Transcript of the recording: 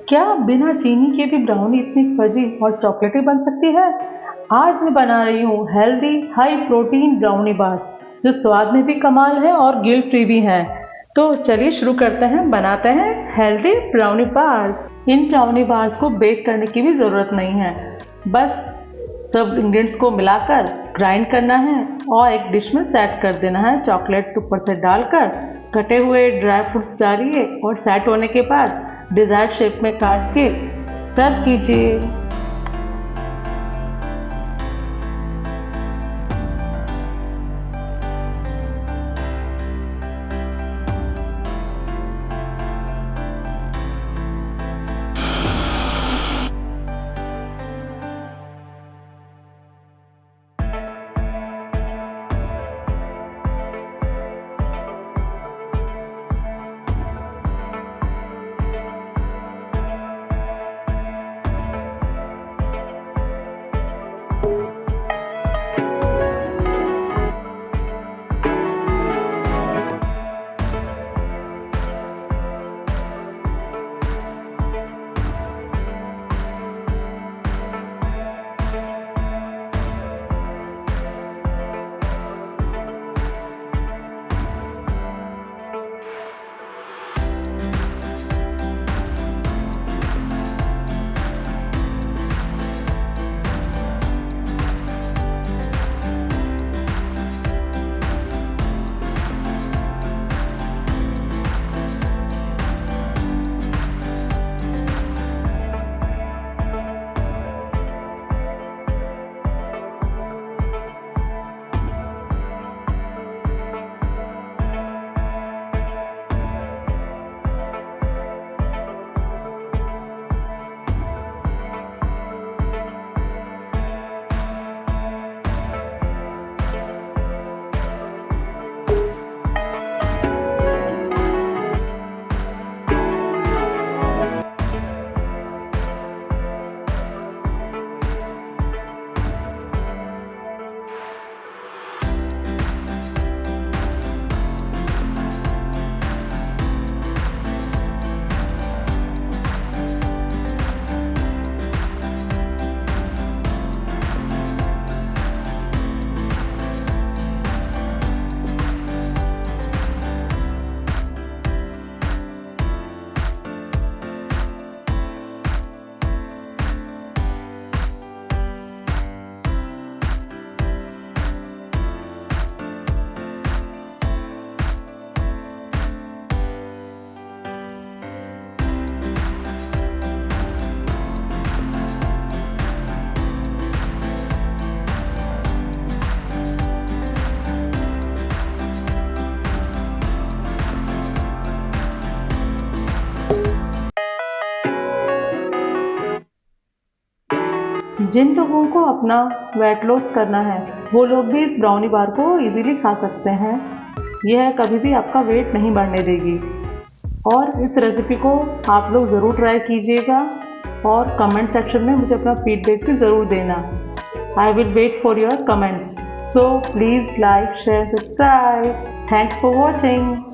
क्या बिना चीनी के भी ब्राउनी इतनी फजी और चॉकलेटी बन सकती है? आज मैं बना रही हूँ healthy high protein brownie bars, जो स्वाद में भी कमाल है और गिल्ट फ्री भी है। तो चलिए शुरू करते हैं, बनाते हैं हेल्दी ब्राउनी बार्स। इन ब्राउनी बार्स को बेक करने की भी ज़रूरत नहीं है, बस सब इंग्रेडिएंट्स को मिलाकर ग्राइंड करना है और एक डिश में सेट कर देना है। चॉकलेट ऊपर से डालकर कटे हुए ड्राई फ्रूट्स डालिए और सेट होने के बाद डिज़ायर शेप में काट के सर्व कीजिए। जिन लोगों को अपना वेट लॉस करना है वो लोग भी इस ब्राउनी बार को इजीली खा सकते हैं। यह कभी भी आपका वेट नहीं बढ़ने देगी और इस रेसिपी को आप लोग ज़रूर ट्राई कीजिएगा और कमेंट सेक्शन में मुझे अपना फीडबैक भी ज़रूर देना। I will wait for your comments, so please like share subscribe. Thanks for watching.